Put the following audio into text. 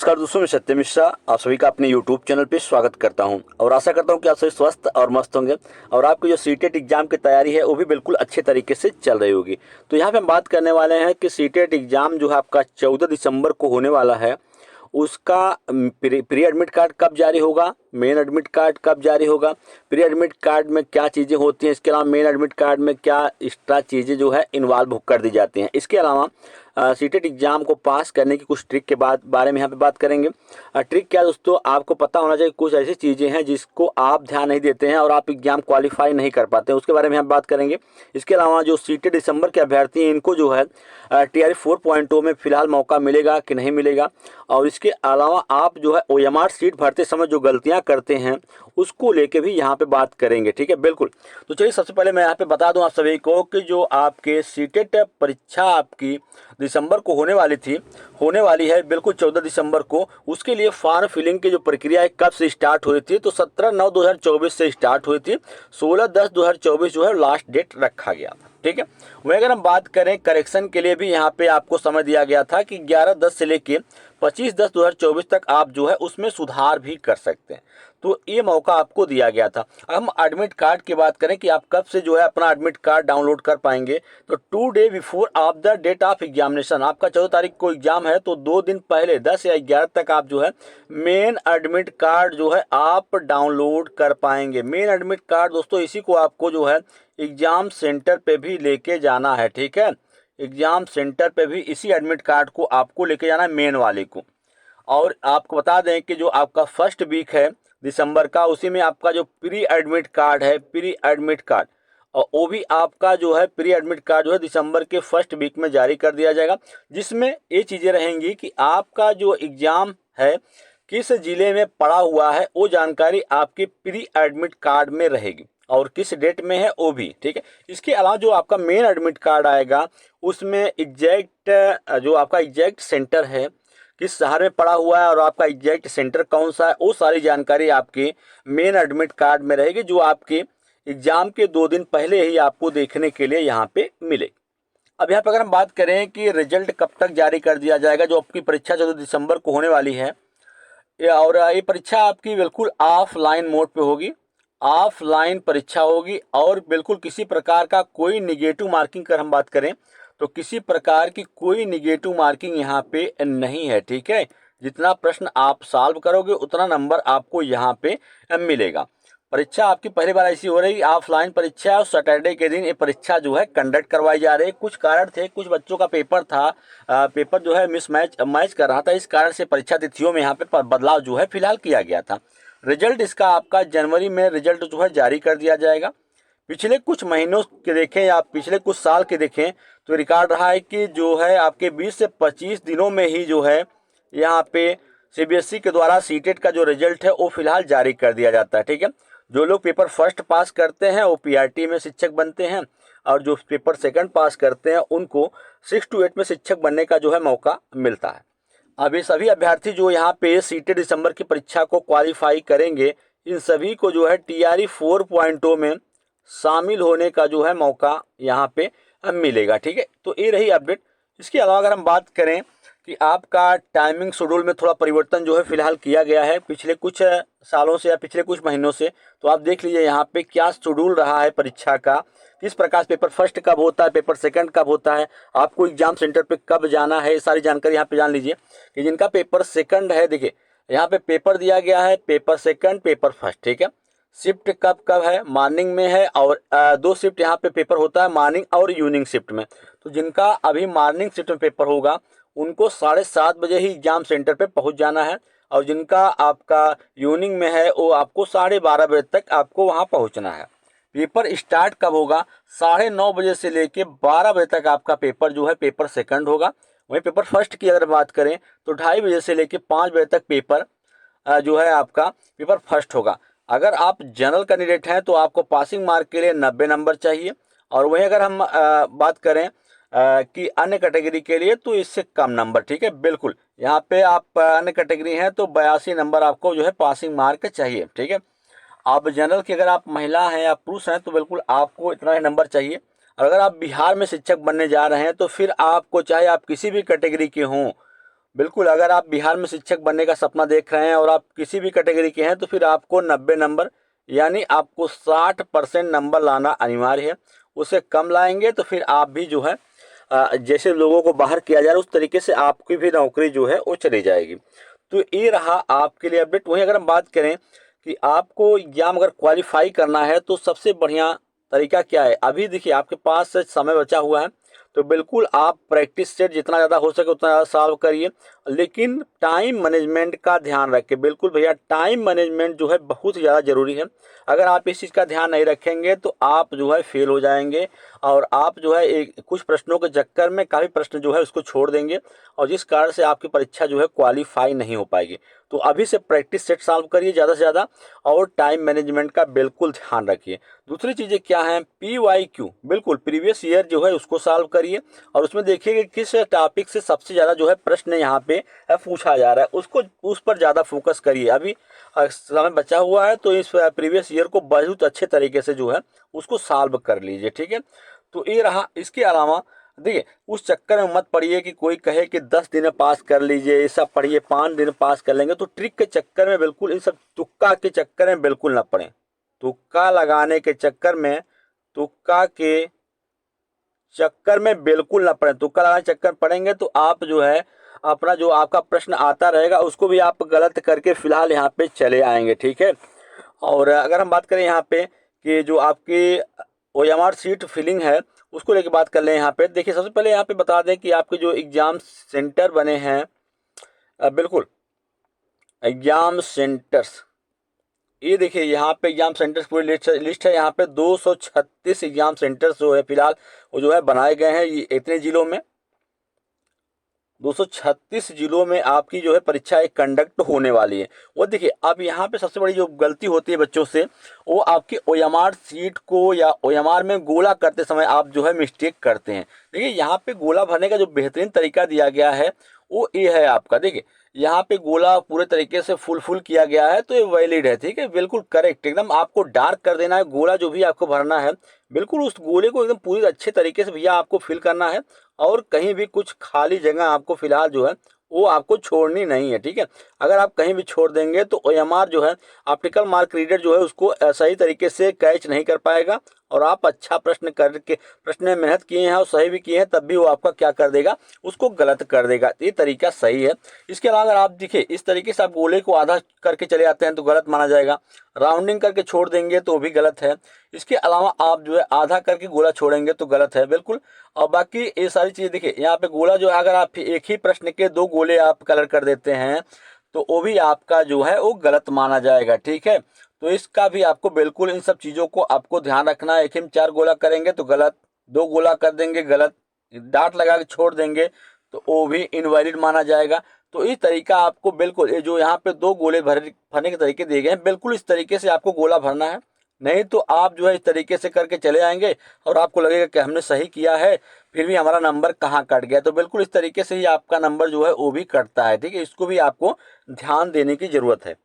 नमस्कार दोस्तों, मैं सत्य मिश्रा आप सभी का अपने YouTube चैनल पे स्वागत करता हूं और आशा करता हूं कि आप सभी स्वस्थ और मस्त होंगे और आपकी जो सीटेट एग्जाम की तैयारी है वो भी बिल्कुल अच्छे तरीके से चल रही होगी। तो यहाँ पे हम बात करने वाले हैं कि सीटेट एग्जाम जो है आपका 14 दिसंबर को होने वाला है, उसका प्री एडमिट कार्ड कब जारी होगा, मेन एडमिट कार्ड कब जारी होगा, प्री एडमिट कार्ड में क्या चीज़ें होती हैं, इसके अलावा मेन एडमिट कार्ड में क्या एक्स्ट्रा चीज़ें जो है इन्वॉल्व कर दी जाती हैं। इसके अलावा सीटेट एग्जाम को पास करने की कुछ ट्रिक के बारे में यहाँ पे बात करेंगे। ट्रिक क्या दोस्तों, आपको पता होना चाहिए कुछ ऐसी चीज़ें हैं जिसको आप ध्यान नहीं देते हैं और आप एग्जाम क्वालिफाई नहीं कर पाते हैं, उसके बारे में हम बात करेंगे। इसके अलावा जो सीटेट दिसंबर के अभ्यर्थी हैं इनको जो है TRE 4.0 में फिलहाल मौका मिलेगा कि नहीं मिलेगा, और इसके अलावा आप जो है OMR सीट भरते समय जो गलतियां करते हैं उसको लेके भी यहाँ पे बात करेंगे। ठीक है, बिल्कुल। तो चलिए सबसे पहले मैं यहाँ पे बता दूं आप सभी को कि जो आपके सीटेट परीक्षा आपकी दिसंबर को होने वाली है बिल्कुल 14 दिसंबर को। उसके लिए फॉर्म फिलिंग की जो प्रक्रिया है कब से स्टार्ट हुई थी, तो 17/9/2024 से स्टार्ट हुई थी। 16/10/2024 जो है लास्ट डेट रखा गया। ठीक है, वहीं अगर हम बात करें करेक्शन के लिए भी यहाँ पे आपको समय दिया गया था कि 11/10 से लेके 25/10/2024 तक आप जो है उसमें सुधार भी कर सकते हैं, तो ये मौका आपको दिया गया था। हम एडमिट कार्ड की बात करें कि आप कब से जो है अपना एडमिट कार्ड डाउनलोड कर पाएंगे, तो 2 day before of the date of examination, आपका 14 तारीख को एग्जाम है तो 2 दिन पहले 10 या 11 तक आप जो है मेन एडमिट कार्ड जो है आप डाउनलोड कर पाएंगे। मेन एडमिट कार्ड दोस्तों इसी को आपको जो है एग्जाम सेंटर पे भी लेके जाना है। ठीक है, एग्जाम सेंटर पे भी इसी एडमिट कार्ड को आपको लेके जाना है, मेन वाले को। और आपको बता दें कि जो आपका फर्स्ट वीक है दिसंबर का, उसी में आपका जो प्री एडमिट कार्ड है, प्री एडमिट कार्ड, और वो भी आपका जो है प्री एडमिट कार्ड जो है दिसंबर के फर्स्ट वीक में जारी कर दिया जाएगा, जिसमें ये चीज़ें रहेंगी कि आपका जो एग्ज़ाम है किस जिले में पड़ा हुआ है वो जानकारी आपके प्री एडमिट कार्ड में रहेगी और किस डेट में है वो भी। ठीक है, इसके अलावा जो आपका मेन एडमिट कार्ड आएगा उसमें एग्जैक्ट जो आपका एग्जैक्ट सेंटर है किस शहर में पड़ा हुआ है और आपका एग्जैक्ट सेंटर कौन सा है, वो सारी जानकारी आपके मेन एडमिट कार्ड में रहेगी, जो आपके एग्जाम के 2 दिन पहले ही आपको देखने के लिए यहाँ पे मिलेगी। अब यहाँ पे अगर हम बात करें कि रिजल्ट कब तक जारी कर दिया जाएगा, जो आपकी परीक्षा 14 दिसंबर को होने वाली है, और ये परीक्षा आपकी बिल्कुल ऑफलाइन मोड पे होगी, ऑफलाइन परीक्षा होगी और बिल्कुल किसी प्रकार का कोई निगेटिव मार्किंग कर हम बात करें तो किसी प्रकार की कोई निगेटिव मार्किंग यहाँ पे नहीं है। ठीक है, जितना प्रश्न आप सॉल्व करोगे उतना नंबर आपको यहाँ पे मिलेगा। परीक्षा आपकी पहली बार ऐसी हो रही ऑफलाइन परीक्षा, और सैटरडे के दिन ये परीक्षा जो है कंडक्ट करवाई जा रही है। कुछ कारण थे, कुछ बच्चों का पेपर था, पेपर जो है मैच कर रहा था, इस कारण से परीक्षा तिथियों में यहाँ पे बदलाव जो है फिलहाल किया गया था। रिजल्ट इसका आपका जनवरी में रिजल्ट जो है जारी कर दिया जाएगा। पिछले कुछ महीनों के देखें या पिछले कुछ साल के देखें तो रिकॉर्ड रहा है कि जो है आपके 20 से 25 दिनों में ही जो है यहाँ पे CBSE के द्वारा सीटेट का जो रिजल्ट है वो फिलहाल जारी कर दिया जाता है। ठीक है, जो लोग पेपर फर्स्ट पास करते हैं वो PRT में शिक्षक बनते हैं, और जो पेपर सेकंड पास करते हैं उनको 6 to 8 में शिक्षक बनने का जो है मौका मिलता है। अब ये सभी अभ्यर्थी जो यहाँ पे सीटेट दिसंबर की परीक्षा को क्वालिफाई करेंगे, इन सभी को जो है TRE 4.0 में शामिल होने का जो है मौका यहाँ पे मिलेगा। ठीक है, तो ये रही अपडेट। इसके अलावा अगर हम बात करें कि आपका टाइमिंग शेड्यूल में थोड़ा परिवर्तन जो है फिलहाल किया गया है पिछले कुछ सालों से या पिछले कुछ महीनों से, तो आप देख लीजिए यहाँ पे क्या शेड्यूल रहा है परीक्षा का, किस प्रकार पेपर फर्स्ट कब होता है, पेपर सेकंड कब होता है, आपको एग्जाम सेंटर पे कब जाना है, सारी जानकारी यहाँ पे जान लीजिए। कि जिनका पेपर सेकंड है, देखिए यहाँ पे पेपर दिया गया है पेपर सेकंड पेपर फर्स्ट। ठीक है, शिफ्ट कब कब है, मॉर्निंग में है, और 2 शिफ्ट यहाँ पे पेपर होता है, मॉर्निंग और इवनिंग शिफ्ट में। तो जिनका अभी मॉर्निंग शिफ्ट में पेपर होगा उनको 7:30 बजे ही एग्जाम सेंटर पे पहुंच जाना है, और जिनका आपका इवनिंग में है वो आपको 12:30 बजे तक आपको वहां पहुंचना है। पेपर स्टार्ट कब होगा, 9:30 बजे से लेके 12 बजे तक आपका पेपर जो है पेपर सेकंड होगा। वहीं पेपर फर्स्ट की अगर बात करें तो 2:30 बजे से लेके 5 बजे तक पेपर जो है आपका पेपर फर्स्ट होगा। अगर आप जनरल कैंडिडेट हैं तो आपको पासिंग मार्क के लिए 90 नंबर चाहिए, और वहीं अगर हम बात करें कि अन्य कैटेगरी के लिए तो इससे कम नंबर। ठीक है, बिल्कुल यहाँ पे आप अन्य कैटेगरी हैं तो 82 नंबर आपको जो है पासिंग मार्क चाहिए। ठीक है, आप जनरल की अगर आप महिला हैं या पुरुष हैं तो बिल्कुल आपको इतना ही नंबर चाहिए। और अगर आप बिहार में शिक्षक बनने जा रहे हैं तो फिर आपको, चाहे आप किसी भी कैटेगरी के हों, बिल्कुल, अगर आप बिहार में शिक्षक बनने का सपना देख रहे हैं और आप किसी भी कैटेगरी के हैं तो फिर आपको 90 नंबर यानी आपको 60% नंबर लाना अनिवार्य है। उससे कम लाएंगे तो फिर आप भी जो है जैसे लोगों को बाहर किया जा रहा है उस तरीके से आपकी भी नौकरी जो है वो चली जाएगी। तो ये रहा आपके लिए अपडेट। वहीं अगर हम बात करें कि आपको एग्जाम अगर क्वालिफाई करना है तो सबसे बढ़िया तरीका क्या है, अभी देखिए आपके पास समय बचा हुआ है तो बिल्कुल आप प्रैक्टिस सेट जितना ज़्यादा हो सके उतना ज़्यादा सॉल्व करिए, लेकिन टाइम मैनेजमेंट का ध्यान रखें। बिल्कुल भैया, टाइम मैनेजमेंट जो है बहुत ही ज़्यादा ज़रूरी है। अगर आप इस चीज़ का ध्यान नहीं रखेंगे तो आप जो है फेल हो जाएंगे और आप जो है एक कुछ प्रश्नों के चक्कर में काफ़ी प्रश्न जो है उसको छोड़ देंगे और जिस कारण से आपकी परीक्षा जो है क्वालिफाई नहीं हो पाएगी। तो अभी से प्रैक्टिस सेट सॉल्व करिए ज़्यादा से ज़्यादा और टाइम मैनेजमेंट का बिल्कुल ध्यान रखिए। दूसरी चीज़ें क्या हैं, PYQ बिल्कुल प्रीवियस ईयर जो है उसको सॉल्व करिए और उसमें देखिए कि किस टॉपिक से सबसे ज़्यादा जो है प्रश्न यहाँ पे पूछा जा रहा है उसको उस पर ज़्यादा फोकस करिए। अभी समय बचा हुआ है तो इस प्रीवियस ईयर को बहुत अच्छे तरीके से जो है उसको सॉल्व कर लीजिए, ठीक है। तो ये रहा। इसके अलावा देखिए उस चक्कर में मत पड़िए कि कोई कहे कि 10 दिन में पास कर लीजिए, ये सब पढ़िए 5 दिन में पास कर लेंगे, तो ट्रिक के चक्कर में बिल्कुल इन सब तुक्का के चक्कर में बिल्कुल ना पड़े। तुक्का लगाने के चक्कर में तुक्का के चक्कर में बिल्कुल ना पड़े। तुक्का लगाने के चक्कर पड़ेंगे तो आप जो है अपना जो आपका प्रश्न आता रहेगा उसको भी आप गलत करके फिलहाल यहाँ पे चले आएंगे, ठीक है। और अगर हम बात करें यहाँ पे कि जो आपकी OMR सीट फिलिंग है उसको लेके बात कर लें। यहाँ पे देखिए सबसे पहले यहाँ पे बता दें कि आपके जो एग्जाम सेंटर बने हैं, बिल्कुल एग्जाम सेंटर्स, ये देखिए यहाँ पे एग्जाम सेंटर्स पूरी लिस्ट है। यहाँ पे 236 एग्जाम सेंटर्स जो है फिलहाल वो जो है बनाए गए हैं। ये इतने जिलों में 236 जिलों में आपकी जो है परीक्षा एक कंडक्ट होने वाली है। वो देखिए अब यहाँ पे सबसे बड़ी जो गलती होती है बच्चों से वो आपकी OMR सीट को या OMR में गोला करते समय आप जो है मिस्टेक करते हैं। देखिए यहाँ पे गोला भरने का जो बेहतरीन तरीका दिया गया है वो ये है आपका, देखिए यहाँ पे गोला पूरे तरीके से फुल किया गया है तो ये वैलिड है, ठीक है, बिल्कुल करेक्ट। एकदम आपको डार्क कर देना है गोला जो भी आपको भरना है, बिल्कुल उस गोले को एकदम पूरी अच्छे तरीके से भैया आपको फिल करना है और कहीं भी कुछ खाली जगह आपको फिलहाल जो है वो आपको छोड़नी नहीं है, ठीक है। अगर आप कहीं भी छोड़ देंगे तो OMR जो है ऑप्टिकल मार्क रीडर जो है उसको सही तरीके से कैच नहीं कर पाएगा और आप अच्छा प्रश्न में मेहनत किए हैं और सही भी किए हैं तब भी वो आपका क्या कर देगा, उसको गलत कर देगा। ये तरीका सही है। इसके अलावा अगर आप देखिए इस तरीके से आप गोले को आधा करके चले आते हैं तो गलत माना जाएगा, राउंडिंग करके छोड़ देंगे तो भी गलत है। इसके अलावा आप जो है आधा करके गोला छोड़ेंगे तो गलत है बिल्कुल। और बाकी ये सारी चीज़ें देखिए यहाँ पे गोला जो है अगर आप एक ही प्रश्न के 2 गोले आप कलर कर देते हैं तो वो भी आपका जो है वो गलत माना जाएगा, ठीक है। तो इसका भी आपको बिल्कुल इन सब चीज़ों को आपको ध्यान रखना है। एक ही में 4 गोला करेंगे तो गलत, 2 गोला कर देंगे गलत, डाट लगा के छोड़ देंगे तो वो भी इनवैलिड माना जाएगा। तो इस तरीका आपको बिल्कुल ये जो यहाँ पे 2 गोले भरने के तरीके दिए गए हैं बिल्कुल इस तरीके से आपको गोला भरना है। नहीं तो आप जो है इस तरीके से करके चले आएंगे और आपको लगेगा कि हमने सही किया है फिर भी हमारा नंबर कहाँ कट गया। तो बिल्कुल इस तरीके से ही आपका नंबर जो है वो भी कटता है, ठीक है। इसको भी आपको ध्यान देने की ज़रूरत है।